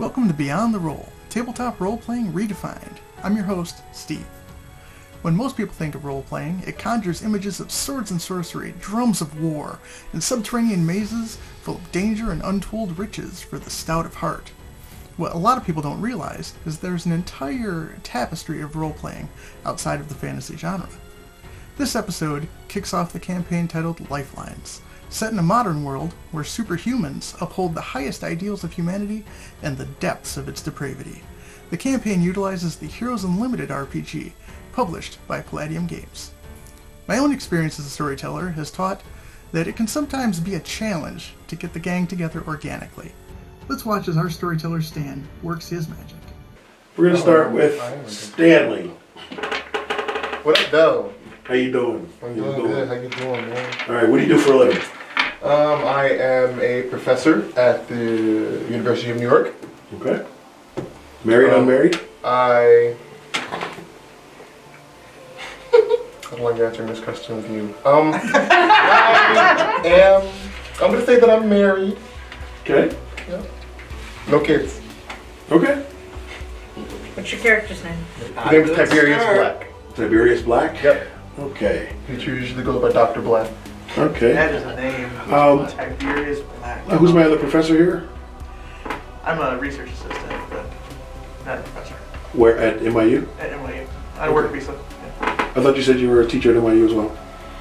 Welcome to Beyond the Roll, tabletop role-playing redefined. I'm your host, Steve. When most people think of role-playing, it conjures images of swords and sorcery, drums of war, and subterranean mazes full of danger and untold riches for the stout of heart. What a lot of people don't realize is there's an entire tapestry of role-playing outside of the fantasy genre. This episode kicks off the campaign titled Lifelines, set in a modern world where superhumans uphold the highest ideals of humanity and the depths of its depravity. The campaign utilizes the Heroes Unlimited RPG, published by Palladium Games. My own experience as a storyteller has taught that it can sometimes be a challenge to get the gang together organically. Let's watch as our storyteller Stan works his magic. We're going to start with Stanley. What up, though? How you doing? I'm doing good. How you doing, man? All right, what do you do for a living? I am a professor at the University of New York. Okay. Married, unmarried? I don't like answering this question with you. I'm going to say that I'm married. Okay. Yeah. No kids. Okay. What's your character's name? His name is Tiberius Black. Tiberius Black? Yep. Okay. He usually goes by Dr. Black. Okay. That is a name. Tiberius Black. Who's my other professor here? I'm a research assistant, but not a professor. Where, at NYU? At NYU. I work at Visa. Yeah. I thought you said you were a teacher at NYU as well.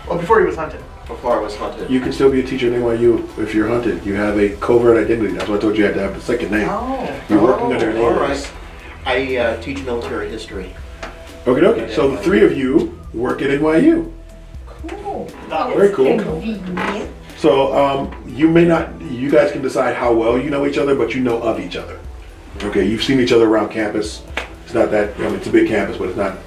Well, before he was hunted. Before I was hunted. You can still be a teacher at NYU if you're hunted. You have a covert identity. That's why I told you had to have a second name. Oh. You're working under an all alias. right. I teach military history. Okay. So the three of you work at NYU. Cool. Very cool. Convenient. So you guys can decide how well you know each other, but you know of each other. Okay, you've seen each other around campus. It's not that, it's a big campus, but it's not,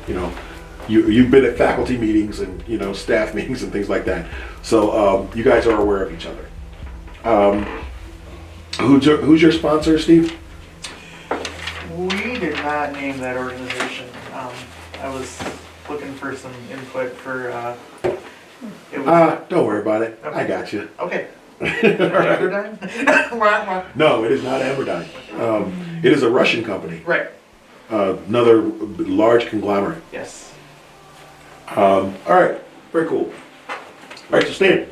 you've been at faculty meetings and, staff meetings and things like that. So you guys are aware of each other. Who's your sponsor, Steve? We did not name that organization. I was looking for some input for, Don't worry about it. Okay. I got you. Okay. No, it is not Amberdyne. It is a Russian company. Right. Another large conglomerate. Yes. All right, very cool. All right, so Stan.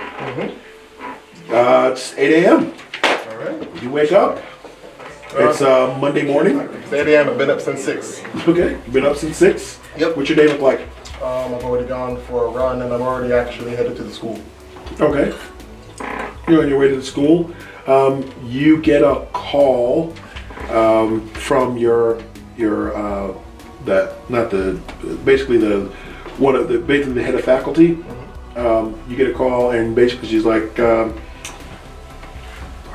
It's 8 a.m. All right. You wake up. It's Monday morning. It's 8 a.m. I've been up since 6. Okay, you've been up since 6. Yep. What's your day look like? I've already gone for a run and I'm already actually headed to the school. Okay. You're on your way to the school. You get a call from basically the head of faculty. You get a call and basically she's like,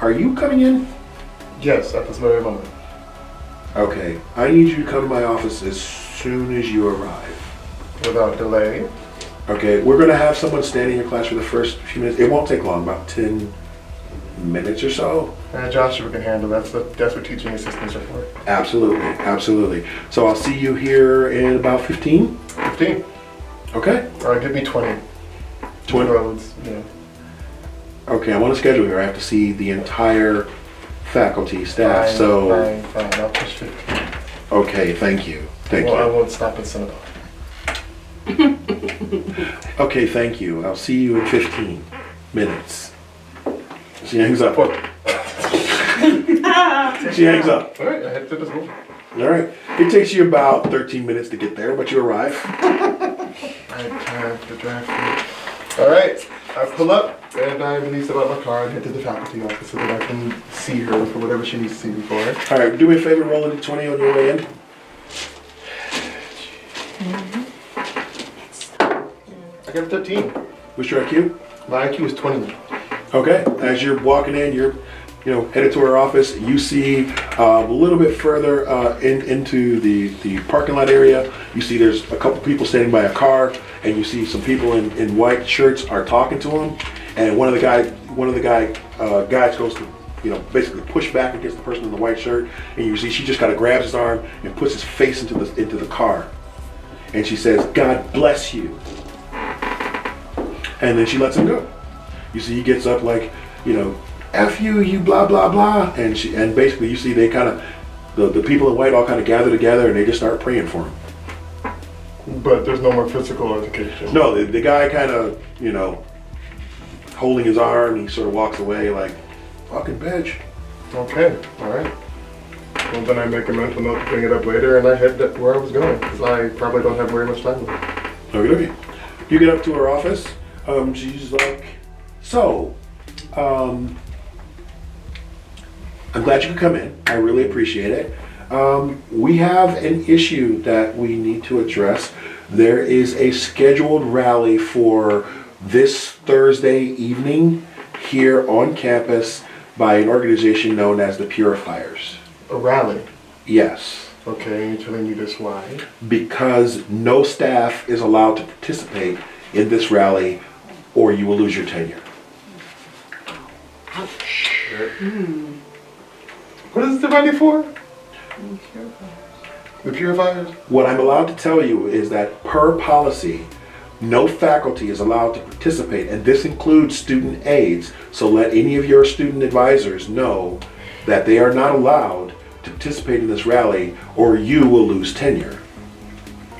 are you coming in? Yes, at this very moment. Okay, I need you to come to my office as soon as you arrive. Without delay. Okay, we're going to have someone standing in your class for the first few minutes. It won't take long, about 10 minutes or so. Joshua can handle that. That's what teaching assistants are for. Absolutely. So I'll see you here in about 15? 15. Okay. All right, give me 20. 20? Roads, yeah. Okay, I want to schedule here. I have to see the entire faculty, staff, Fine. I'll push 15. Okay, thank you. I won't stop at Senegal. Okay, thank you. I'll see you in 15 minutes. She hangs up. She hangs up. All right, I head to the school. All right. It takes you about 13 minutes to get there, but you arrive. I have to drive. All right, I pull up and I release about my car and head to the faculty office so that I can see her for whatever she needs to see me for. All right, do me a favor, roll a d20 on your way in. I got a 13. What's your IQ? My IQ is 20. Okay. As you're walking in, you're headed to her office. You see a little bit further into the parking lot area. You see there's a couple people standing by a car, and you see some people in white shirts are talking to him. And one of the guys goes to basically push back against the person in the white shirt, and you see she just kind of grabs his arm and puts his face into the car, and she says, "God bless you," and then she lets him go. You see he gets up like, F you, you blah blah blah, and basically you see they kind of the people in white all kind of gather together and they just start praying for him. But there's no more physical altercation. No, the guy kind of, holding his arm, he sort of walks away like, fucking bitch. Okay, alright. Well, then I make a mental note to bring it up later, and I head where I was going, because I probably don't have very much time left. Okay. You get up to her office. She's like, so, I'm glad you could come in. I really appreciate it. We have an issue that we need to address. There is a scheduled rally for this Thursday evening here on campus by an organization known as the Purifiers. A rally? Yes. Okay, and you're telling me this why? Because no staff is allowed to participate in this rally or you will lose your tenure. What is the rally for? The Purifiers? What I'm allowed to tell you is that per policy, no faculty is allowed to participate, and this includes student aides, so let any of your student advisors know that they are not allowed to participate in this rally or you will lose tenure.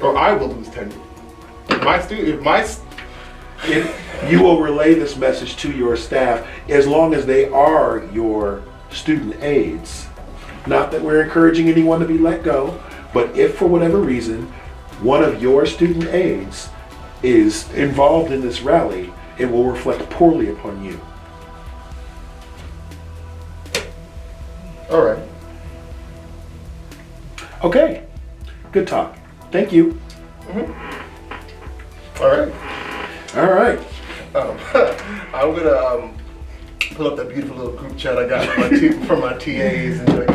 Or I will lose tenure. You will relay this message to your staff as long as they are your student aides. Not that we're encouraging anyone to be let go, but if for whatever reason one of your student aides is involved in this rally, it will reflect poorly upon you. All right. Okay, good talk. Thank you. All right. All right. I'm gonna pull up that beautiful little group chat I got from my TAs and be like,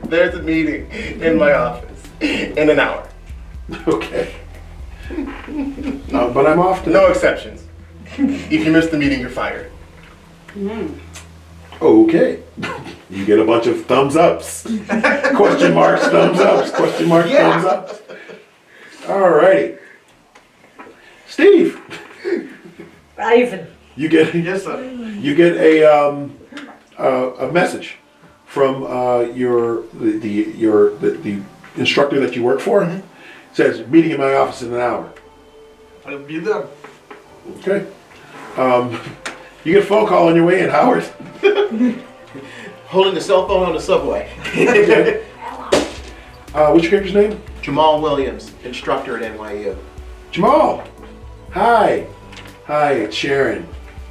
there's a meeting in my office in an hour. Okay. But I'm off to... No exceptions. If you miss the meeting, you're fired. Okay. You get a bunch of thumbs ups. Question marks, thumbs ups, question marks, thumbs ups. All righty. Steve. Ivan. You get Yes, sir. you get a message from the instructor that you work for. It says meeting in my office in an hour. I'll be there. Okay. You get a phone call on your way in, Howard. Holding the cell phone on the subway. Okay. What's your character's name? Jamal Williams, instructor at NYU. Jamal. Hi. Hi, it's Sharon.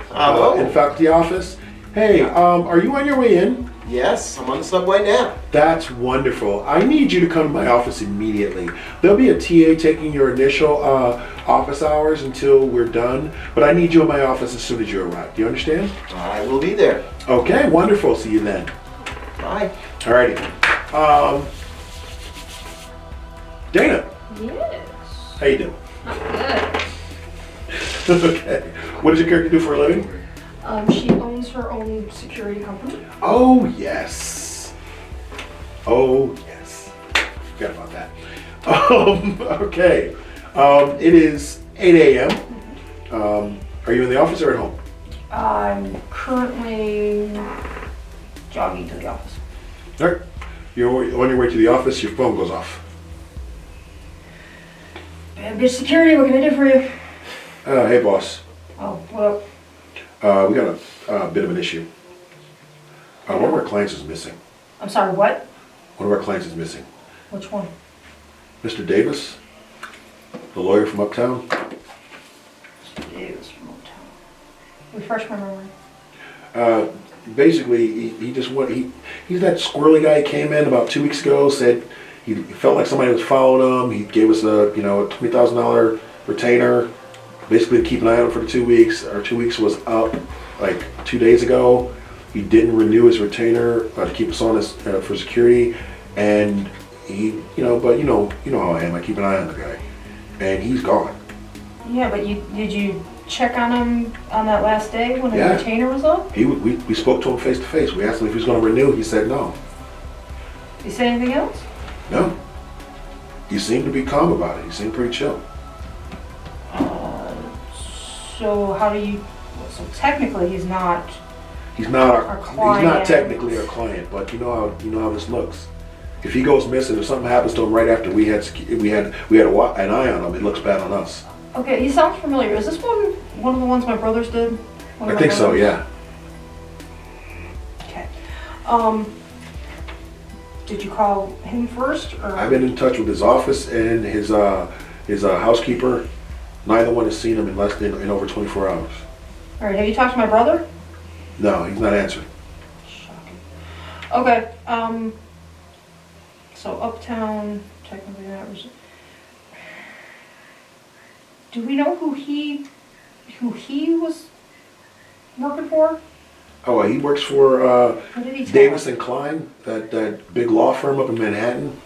Hello. In faculty office. Hey, are you on your way in? Yes, I'm on the subway now. That's wonderful. I need you to come to my office immediately. There'll be a TA taking your initial office hours until we're done, but I need you in my office as soon as you arrive. Do you understand? I will be there. Okay, wonderful. See you then. Bye. Alrighty. Dana, Yes. how you doing? I'm good. Okay. What does your character do for a living? She owns her own security company. Oh, yes. Oh, yes. Forgot about that. Okay. It is 8 a.m. Are you in the office or at home? I'm currently jogging to the office. All right. You're on your way to the office, your phone goes off. Bad bitch security, what can I do for you? Hey, boss. Oh, what up? We got a bit of an issue. One of our clients is missing. I'm sorry, what? One of our clients is missing. Which one? Mr. Davis, the lawyer from Uptown. Mr. Davis from Uptown. Refresh my memory. Basically, he just went, he's that squirrely guy who came in about 2 weeks ago, said he felt like somebody was following him. He gave us a $20,000 retainer, basically to keep an eye on it for the 2 weeks. Our 2 weeks was up like 2 days ago. He didn't renew his retainer to keep us on his, for security, and he, but you know how I am. I keep an eye on the guy, and he's gone. Yeah, but did you check on him on that last day when his Yeah. retainer was up? We spoke to him face to face. We asked him if he was going to renew. He said no. Did he say anything else? No. He seemed to be calm about it. He seemed pretty chill. So how do you? So technically, he's not. He's not Our client. he's not technically our client, but you know how this looks. If he goes missing, if something happens to him right after we had an eye on him, it looks bad on us. Okay, he sounds familiar. Is this one of the ones my brothers did? One of I my think so, brothers? yeah. Okay. Did you call him first, or? I've been in touch with his office and his housekeeper. Neither one has seen him in over 24 hours. All right. Have you talked to my brother? No, he's not answering. Shocking. Okay. So Uptown, technically that was. Do we know who he was working for? Oh, he works for What did he tell Davis us? and Klein, that big law firm up in Manhattan.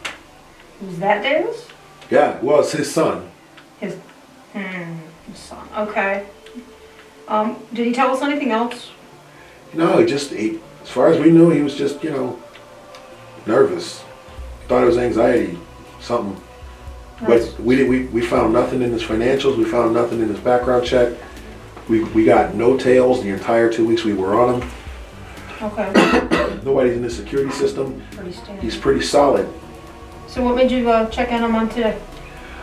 Was that Davis? Yeah, well, it's his son. His son. Okay. Did he tell us anything else? No, as far as we knew, he was just, nervous. Thought it was anxiety, something. Nice. But we found nothing in his financials. We found nothing in his background check. We got no tails the entire 2 weeks we were on him. Okay. Nobody's in the security system. Pretty standard. He's pretty solid. So what made you check in on him today?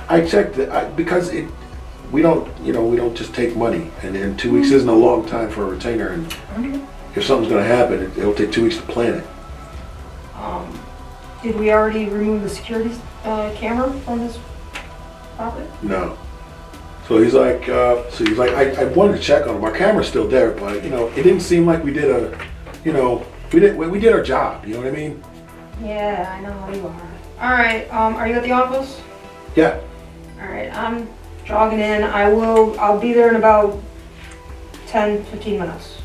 I checked it because we don't just take money, and 2 weeks isn't a long time for a retainer. And if something's going to happen, it'll take 2 weeks to plan it. Did we already remove the security camera from his property? No. So he's like, I wanted to check on him. Our camera's still there, but it didn't seem like we did we did our job. You know what I mean? Yeah, I know how you are. All right. Are you at the office? Yeah. All right. I'm jogging in. I'll be there in about 10, 15 minutes.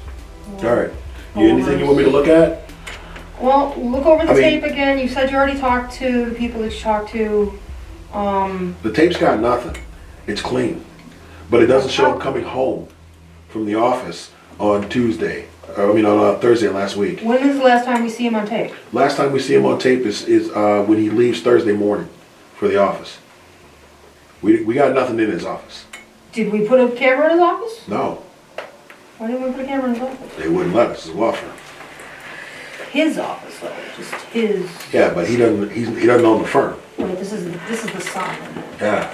All right. Anything you want me to look at? Well, look over the tape again. You said you already talked to the people that you talked to. The tape's got nothing. It's clean. But it doesn't show him coming home from the office on Thursday last week. When is the last time we see him on tape? Last time we see him on tape is when he leaves Thursday morning for the office. We got nothing in his office. Did we put a camera in his office? No, Why didn't we put a camera in his office? they wouldn't let us. It's a law firm. His office, though, just his. Yeah, but he doesn't own the firm. Wait, this is the son. Yeah.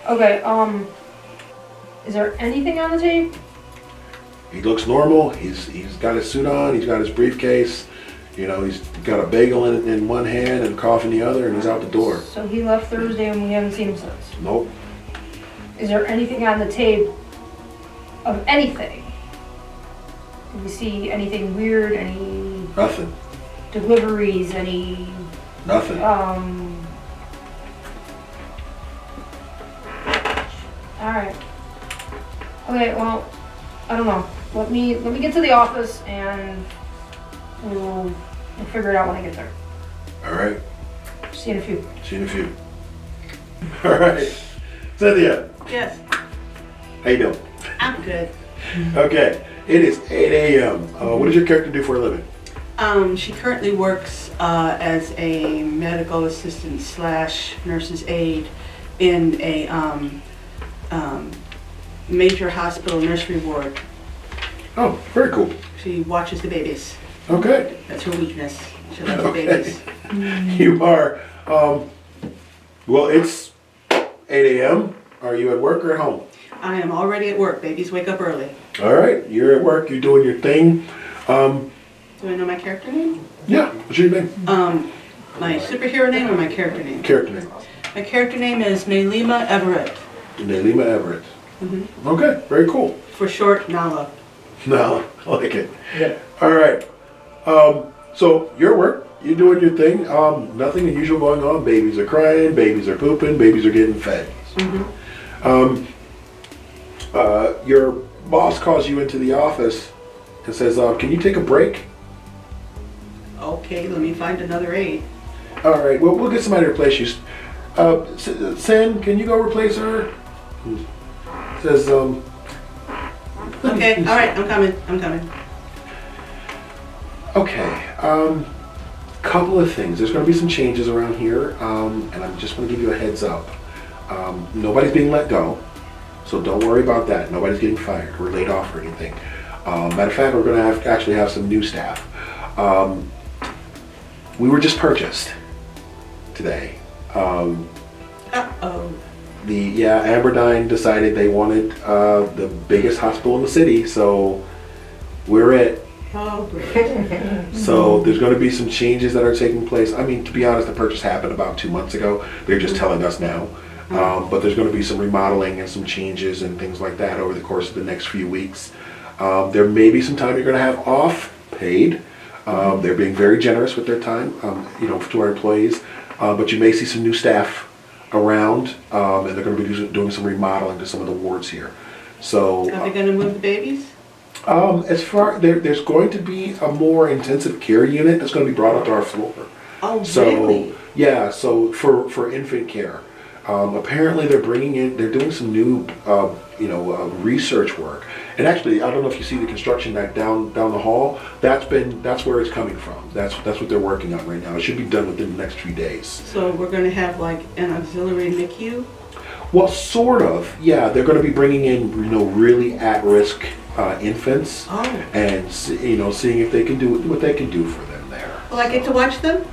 Okay. Is there anything on the tape? He looks normal. He's got his suit on. He's got his briefcase. He's got a bagel in one hand and coffee in the other, and he's out the door. So he left Thursday and we haven't seen him since. Nope. Is there anything on the tape of anything? Did we see anything weird? Any Nothing. deliveries? Any Nothing. All right. Okay. Well, I don't know. Let me get to the office and we'll figure it out when I get there. All right. See you in a few. See you in a few. All right. Cynthia, Yes, how you doing? I'm good. Okay. It is 8 a.m. What does your character do for a living? She currently works as a medical assistant slash nurse's aide in a major hospital nursery ward. Oh, very cool. She watches the babies. Okay. That's her weakness. She loves the Okay. babies. You are, well, it's 8 a.m. Are you at work or at home? I am already at work. Babies wake up early. All right. You're at work. You're doing your thing. Do I know my character name? Yeah. What's your name? My superhero name or my character name? Character name. My character name is Naylima Everett. Naylima Everett. Mm-hmm. Okay. Very cool. For short, Nala. No, I like it. Yeah. All right. So your work, you're doing your thing. Nothing unusual going on. Babies are crying. Babies are pooping. Babies are getting fed. Mm-hmm. Your boss calls you into the office and says, "Can you take a break?" Okay, let me find another aide. All right. Well, we'll get somebody to replace you. Sen, can you go replace her? Says, Okay, all right, I'm coming. Okay. Couple of things. There's going to be some changes around here, and I'm just going to give you a heads up. Nobody's being let go, so don't worry about that. Nobody's getting fired or laid off or anything. Matter of fact, we're going to actually have some new staff. we were just purchased today. Uh-oh. Aberdeen decided they wanted the biggest hospital in the city, so we're it. Oh, great. So there's going to be some changes that are taking place. I mean, to be honest, the purchase happened about 2 months ago. They're just telling us now. But there's going to be some remodeling and some changes and things like that over the course of the next few weeks. There may be some time you're going to have off, paid. They're being very generous with their time, to our employees. But you may see some new staff around, and they're going to be doing some remodeling to some of the wards here. So, Are they going to move the babies? there's going to be a more intensive care unit that's going to be brought up to our floor. Oh, So, really? yeah, so for infant care. Apparently they're doing some new, research work. And actually, I don't know if you see the construction down the hall. That's where it's coming from. That's what they're working on right now. It should be done within the next few days. So we're going to have like an auxiliary NICU? Well, sort of. Yeah, they're going to be bringing in, really at-risk infants, Oh. and seeing if they can do what they can do for them there. Will I get to watch them?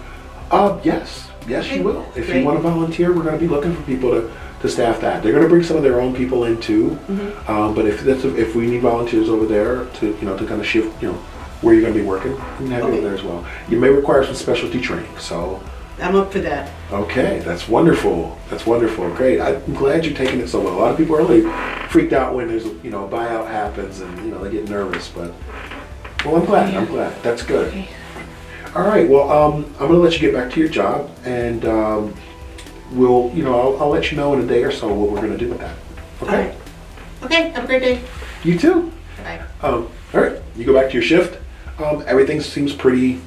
Yes, Okay, you will. If great. you want to volunteer, we're going to be looking for people to staff that. They're going to bring some of their own people in too. But if we need volunteers over there to kind of shift where you're going to be working, we can have you Okay. over there as well. You may require some specialty training. So I'm up for that. okay, that's wonderful. That's wonderful. Great. I'm glad you're taking it so well. A lot of people are really freaked out when there's a buyout happens and they get nervous. But I'm glad. Yeah. I'm glad. That's good. Okay. All right. Well, I'm going to let you get back to your job, and I'll let you know in a day or so what we're going to do with that. All Okay. right. Okay, have a great day. You too. Bye. All right. You go back to your shift. Everything seems pretty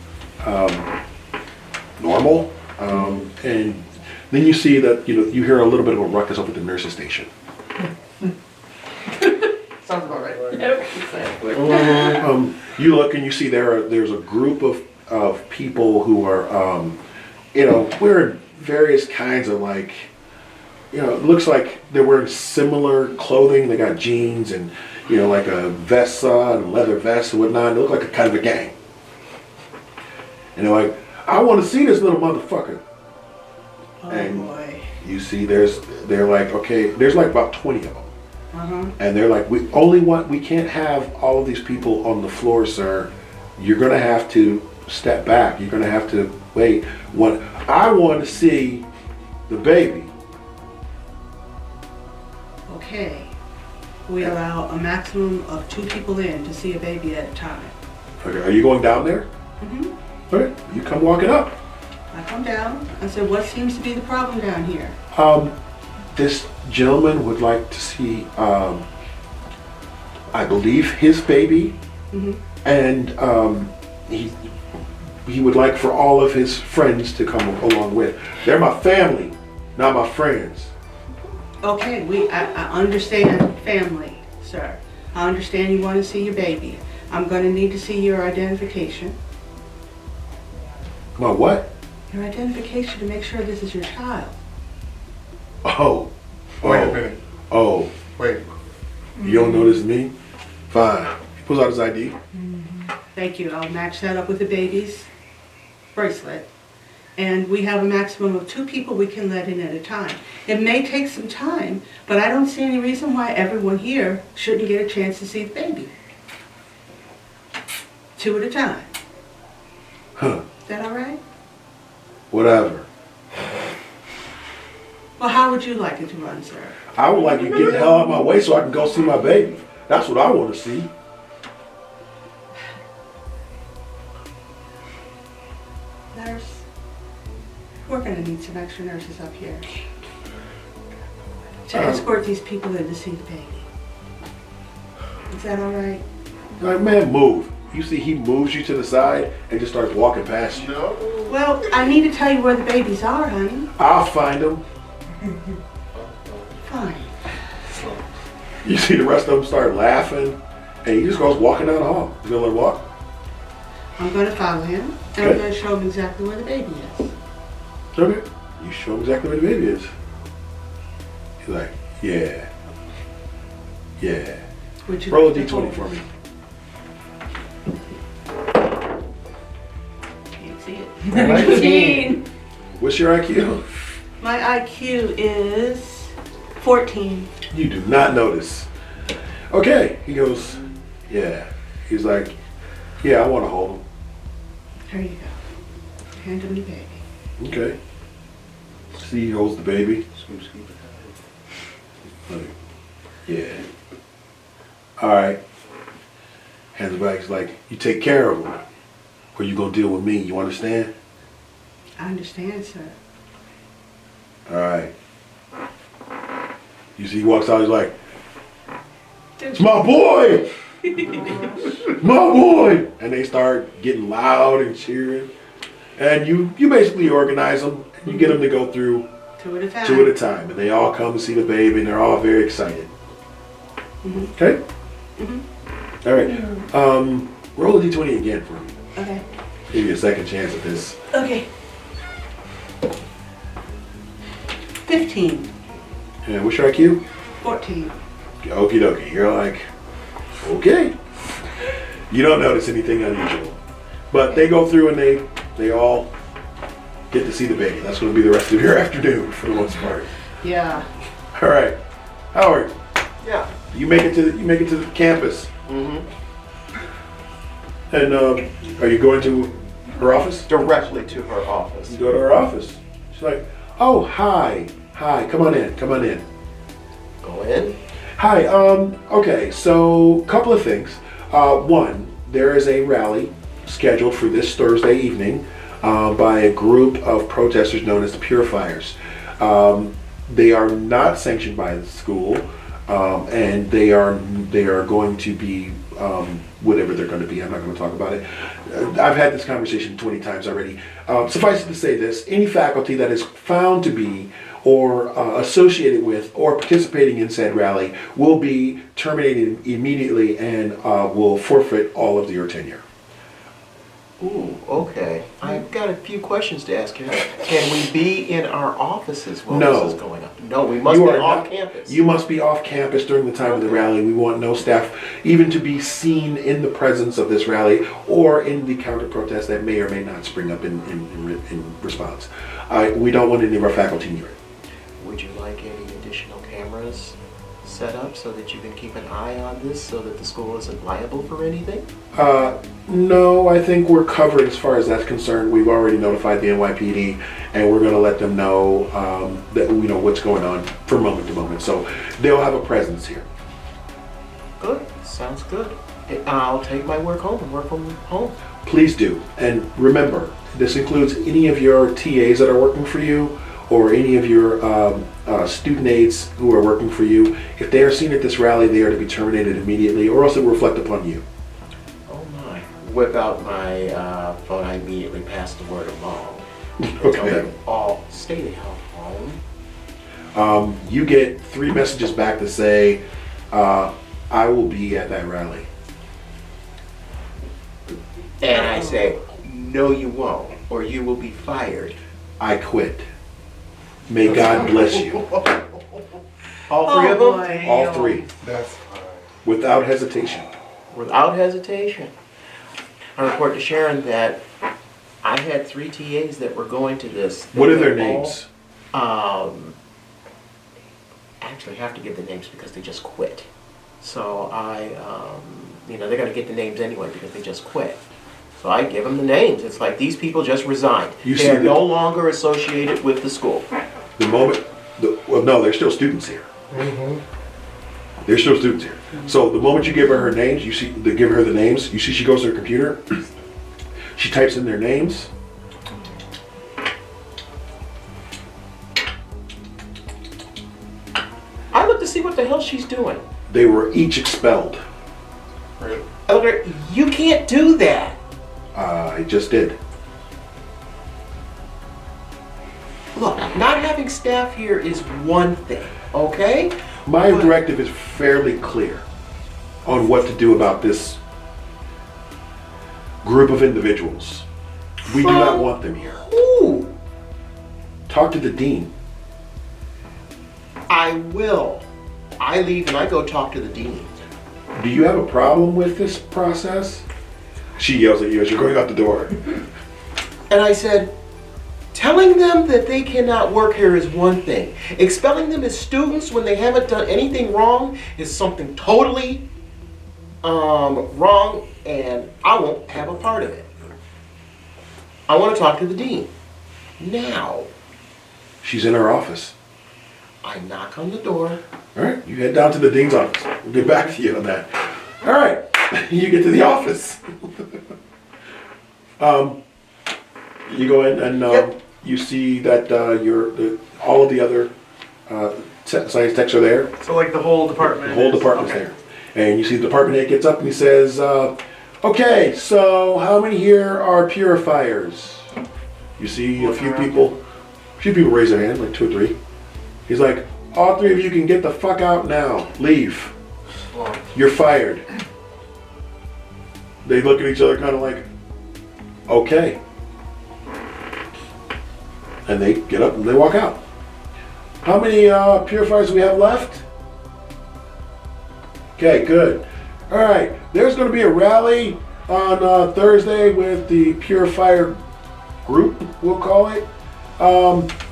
normal, and then you see that you hear a little bit of a ruckus up at the nurse's station. Sounds about right. Exactly. You look and you see there's a group of people who are wearing various kinds of it looks like they're wearing similar clothing. They got jeans and like a vest and a leather vest and whatnot. They look like a kind of a gang. And they're like, I want to see this little motherfucker. Oh, And- boy. You see, they're like, okay, there's like about 20 of them. Uh-huh. And they're like, we can't have all of these people on the floor, sir. You're gonna have to step back. You're gonna have to wait. I want to see the baby. Okay. We allow a maximum of 2 people in to see a baby at a time. Okay, are you going down there? Mm-hmm. Okay, you come walking up. I come down. I said, what seems to be the problem down here? This gentleman would like to see, I believe, his baby, Mm-hmm. and he would like for all of his friends to come along with. They're my family, not my friends. Okay, I understand family, sir. I understand you want to see your baby. I'm going to need to see your identification. My what? Your identification to make sure this is your child. Oh. Wait a minute. Oh. Wait. You don't know this is me? Fine. He pulls out his ID. Thank you. I'll match that up with the baby's bracelet. And we have a maximum of 2 people we can let in at a time. It may take some time, but I don't see any reason why everyone here shouldn't get a chance to see the baby. 2 at a time. Huh. Is that all right? Whatever. Well, how would you like it to run, sir? I would like you to get the hell out of my way so I can go see my baby. That's what I want to see. Nurse, we're going to need some extra nurses up here to escort these people in to see the baby. Is that all right? Like, man, move. You see, he moves you to the side and just starts walking past you. No. Well, I need to tell you where the babies are, honey. I'll find him. Fine. You see the rest of them start laughing, and he just goes walking down the hall. You gonna let him walk? I'm going to follow him, and Okay. I'm going to show him exactly where the baby is. Okay. You show him exactly where the baby is. He's like, yeah. Yeah. Would you Roll a like to d20 hold- for me. Can't see it. 19. What's your IQ? My IQ is 14. You do not notice. Okay, he goes, yeah. He's like, yeah, I want to hold him. There you go. Hand him the baby. Okay. See, he holds the baby. Like, yeah. All right. Hands it back. He's like, you take care of him, or you gonna deal with me. You understand? I understand, sir. All right. You see, he walks out. He's like, it's my boy. My boy. And they start getting loud and cheering. And you basically organize them. And you get them to go through 2 at a time. 2 at a time. And they all come to see the baby, and they're all very excited. Okay? All right. Roll a d20 again for me. Okay. Give you a second chance at this. Okay. 15. And what's your IQ? 14. Okie dokie. You're like, okay. You don't notice anything unusual. But they go through and they all get to see the baby. That's going to be the rest of your afternoon for the most part. Yeah. All right. Howard, Yeah. you make it to the campus. And are you going to her office? Directly to her office. You go to her office. She's like, oh, hi. Come on in. Go in. Hi, okay, so couple of things. One, there is a rally scheduled for this Thursday evening by a group of protesters known as the Purifiers. They are not sanctioned by the school, and they are going to be whatever they're going to be. I'm not going to talk about it. I've had this conversation 20 times already. Suffice it to say this, any faculty that is found to be or associated with or participating in said rally will be terminated immediately and will forfeit all of your tenure. Ooh, okay. I've got a few questions to ask you. Can we be in our offices while No. this is going on? No, we must You be are off not- campus. You must be off campus during the time of the rally. We want no staff even to be seen in the presence of this rally or in the counter protest that may or may not spring up in response. We don't want any of our faculty near it. Would you like any additional cameras set up so that you can keep an eye on this so that the school isn't liable for anything? No, I think we're covered as far as that's concerned. We've already notified the NYPD, and we're going to let them know that we know what's going on from moment to moment. So they'll have a presence here. Good. Sounds good. I'll take my work home and work from home. Please do. And remember, this includes any of your TAs that are working for you or any of your student aides who are working for you. If they are seen at this rally, they are to be terminated immediately or else it will reflect upon you. Oh my. Whip out my phone. I immediately pass the word along. Tell Okay. them all stay the hell home. You get 3 messages back that say, I will be at that rally. And I say, no you won't, or you will be fired. I quit. May God bless you. All 3 of them? All 3. That's fine. Without hesitation. Without hesitation. I report to Sharon that I had 3 TAs that were going to this. What are their They all, names? Actually have to give the names because they just quit. So they got to get the names anyway because they just quit. So I give them the names. It's like these people just resigned. You see They are the- no longer associated with the school. The moment, well, no, there's still students here. There's still students here. So the moment you give her names, you see, give her the names, you see she goes to her computer, she types in their names. I look to see what the hell she's doing. They were each expelled. Elder, you can't do that. I just did. Look, not having staff here is one thing, okay? My But- directive is fairly clear on what to do about this group of individuals. We do not want them here. Ooh, Talk to the dean. I will. I leave and I go talk to the dean. Do you have a problem with this process? She yells at you as you're going out the door. And I said, telling them that they cannot work here is one thing. Expelling them as students when they haven't done anything wrong is something totally wrong, and I won't have a part of it. I want to talk to the dean. Now. She's in her office. I knock on the door. All right, you head down to the dean's office. We'll get back to you on that. All right, you get to the office. You go in and Yep. you see that all of the other science techs are there. So like the whole department. The whole department's there. And you see the department head gets up and he says, okay, so how many here are purifiers? You see a few people raise their hand, like 2 or 3. He's like, all 3 of you can get the fuck out now. Leave. You're fired. They look at each other kind of like, okay. And they get up and they walk out. How many purifiers do we have left? Okay, good. All right, there's going to be a rally on Thursday with the purifier group, we'll call it.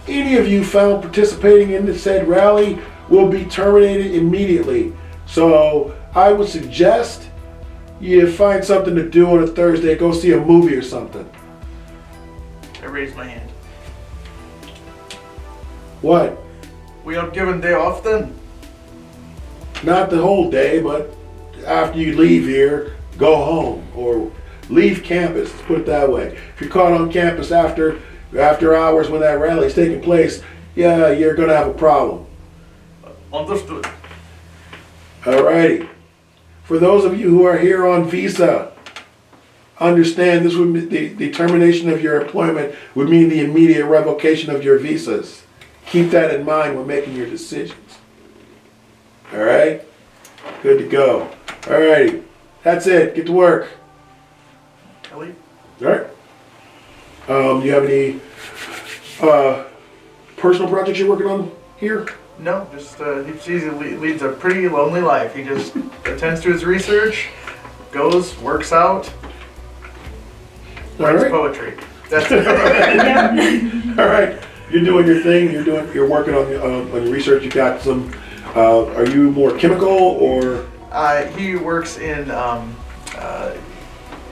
Any of you found participating in the said rally will be terminated immediately. So I would suggest you find something to do on a Thursday. Go see a movie or something. I raised my hand. What? We are given day off then? Not the whole day, but after you leave here, go home or leave campus. Let's put it that way. If you're caught on campus after hours when that rally is taking place, yeah, you're gonna have a problem. Understood. Alrighty. For those of you who are here on visa, understand this would be the termination of your employment would mean the immediate revocation of your visas. Keep that in mind when making your decisions. Alright? Good to go. Alrighty. That's it. Get to work. Ellie? Alright. You have any personal projects you're working on here? No, just he leads a pretty lonely life. He just attends to his research, goes, works out, writes Alright. poetry. That's it. Alright. You're doing your thing. You're working on your research. You got some. Are you more chemical or? He works in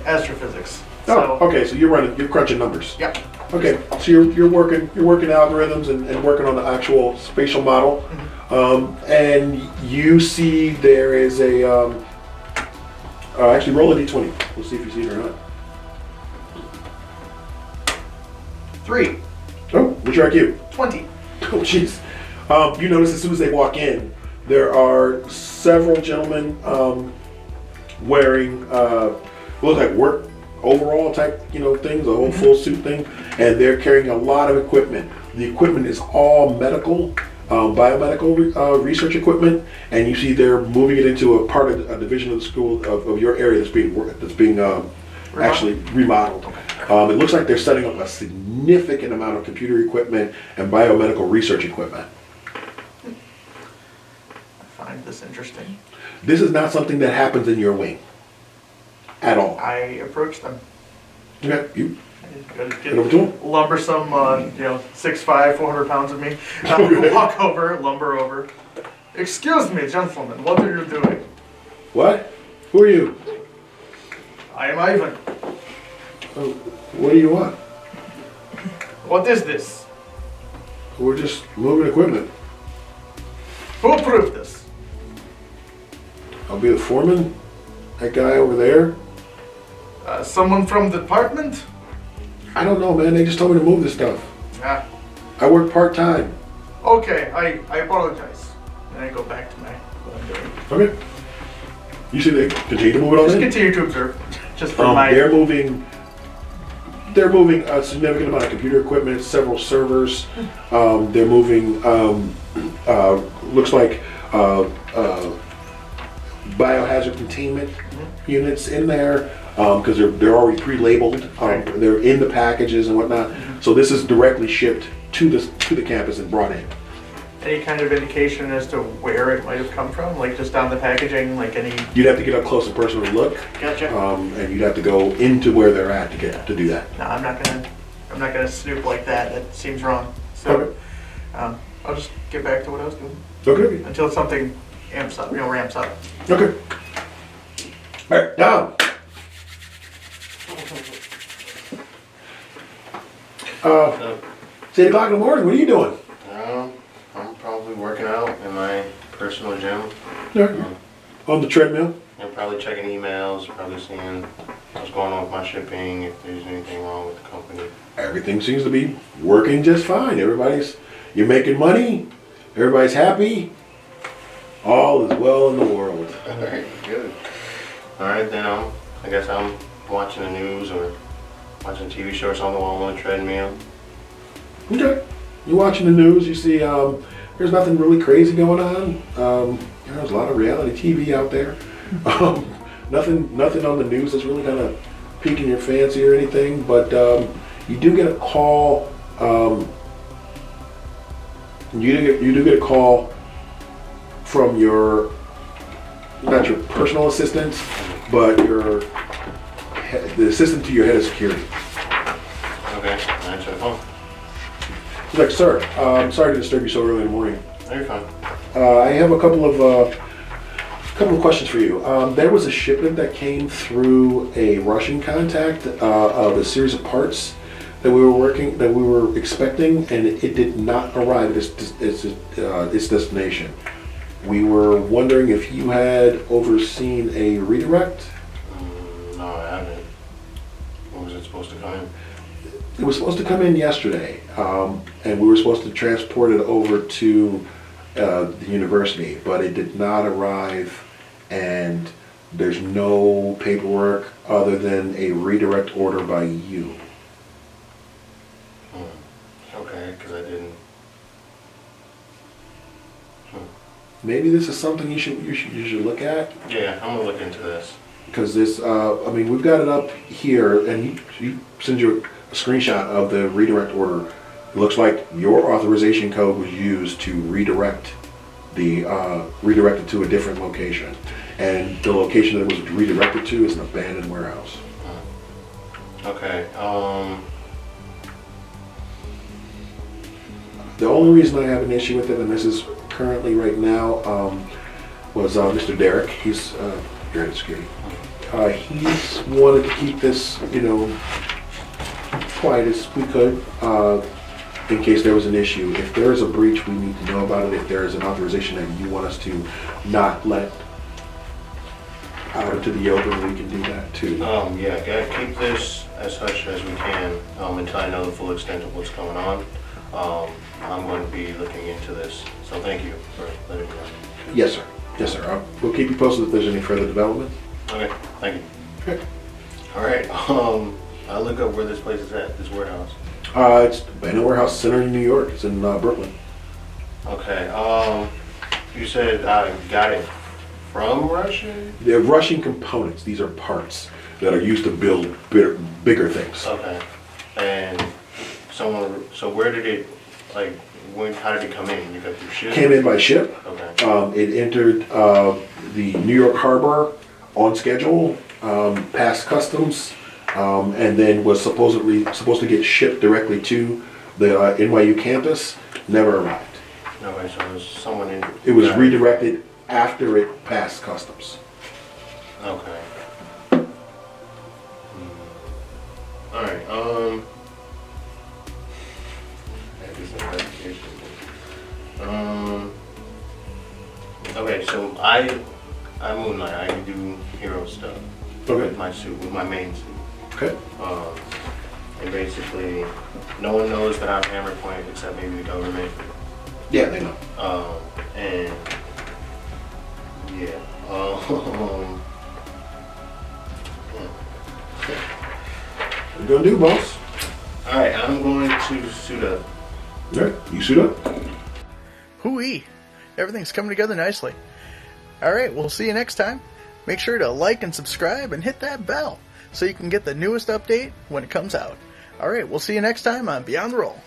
astrophysics. Oh, okay. So you're crunching numbers. Yep. Okay. So you're working algorithms and working on the actual spatial model. Mm-hmm. And you see there is a. Actually, roll a d20. We'll see if you see it or not. 3. Oh, what's your IQ? 20. Oh, jeez. You notice as soon as they walk in, there are several gentlemen wearing look like work overall type, things, a whole full suit thing, and they're carrying a lot of equipment. The equipment is all medical, biomedical research equipment, and you see they're moving it into a division of the school of your area that's being actually remodeled. It looks like they're setting up a significant amount of computer equipment and biomedical research equipment. I find this interesting. This is not something that happens in your wing at all. I approach them. Okay, you Get get over to him. lumbersome, 6'5", 400 pounds of me. Walk over, lumber over. Excuse me, gentlemen, what are you doing? What? Who are you? I am Ivan. Oh, what do you want? What is this? We're just moving equipment. Who approved this? I'll be the foreman. That guy over there. Someone from the department? I don't know, man. They just told me to move this stuff. Ah, I work part-time. okay, I apologize. And I go back to what I'm doing. Okay. You see they continue to move it on Just in? continue to observe. Just for my... They're moving a significant amount of computer equipment, several servers. They're moving, looks like biohazard containment units in there because they're already pre-labeled. They're in the packages and whatnot. So this is directly shipped to the campus and brought in. Any kind of indication as to where it might have come from? Like just on the packaging, like any... You'd have to get up close and personal look. Gotcha. And you'd have to go into where they're at to do that. No, I'm not gonna I'm not gonna snoop like that. That seems wrong. So I'll just get back to what I was doing Okay. until something ramps up. Okay. All right, Dom. It's 8 o'clock in the morning. What are you doing? I'm probably working out in my personal gym. On the treadmill. And probably checking emails, probably seeing what's going on with my shipping, if there's anything wrong with the company. Everything seems to be working just fine. You're making money. Everybody's happy. All is well in the world. Alright, good. Alright, then I guess I'm watching the news or watching TV shows on the wall on the treadmill. Okay. You're watching the news. You see, there's nothing really crazy going on. There's a lot of reality TV out there. Nothing on the news that's really kind of piquing your fancy or anything. But you do get a call. You do get a call from not your personal assistant, but the assistant to your head of security. Okay, I answer the phone. He's like, sir, I'm sorry to disturb you so early in the morning. No, you're fine. I have a couple of questions for you. There was a shipment that came through a Russian contact of a series of parts that we were expecting, and it did not arrive at its destination. We were wondering if you had overseen a redirect. No, I haven't. When was it supposed to come in? It was supposed to come in yesterday, and we were supposed to transport it over to the university, but it did not arrive, and there's no paperwork other than a redirect order by you. Okay, because I didn't. Maybe this is something you should look at, Yeah, I'm gonna look into this. because this, we've got it up here, and you send you a screenshot of the redirect order. It looks like your authorization code was used to redirect it to a different location, and the location that it was redirected to is an abandoned warehouse. Okay, The only reason I have an issue with it, and this is currently right now, was Mr. Derek. He's your head of security. He's wanted to keep this, quiet as we could, in case there was an issue. If there is a breach, we need to know about it. If there is an authorization that you want us to not let out into the open, we can do that too. yeah, gotta keep this as hush as we can, until I know the full extent of what's going on. I'm going to be looking into this, so thank you for letting me know. Yes, sir. Yes, sir. We'll keep you posted if there's any further development. Okay, thank you. Okay. Alright, I'll look up where this place is at, this warehouse. It's Abandoned Warehouse Center in New York. It's in Brooklyn. Okay, you said I got it from Russia? They're Russian components. These are parts that are used to build bigger things. Okay, and so where did it, how did it come in? You got through ship? Came in by ship. Okay. It entered the New York Harbor on schedule, passed customs, and then was supposed to get shipped directly to the NYU campus. Never arrived. Okay, so it was someone in... It was redirected after it passed customs. Okay. Alright, okay, so I moonlight, I do hero stuff. Okay. With my suit, with my main suit. Okay. And basically, no one knows that I'm hammer point except maybe the government. Yeah, they know. And yeah. What you gonna do, boss? Alright, I'm going to suit up. All right, you suit up. Hooey! Everything's coming together nicely. Alright, we'll see you next time. Make sure to like and subscribe and hit that bell so you can get the newest update when it comes out. Alright, we'll see you next time on Beyond the Roll.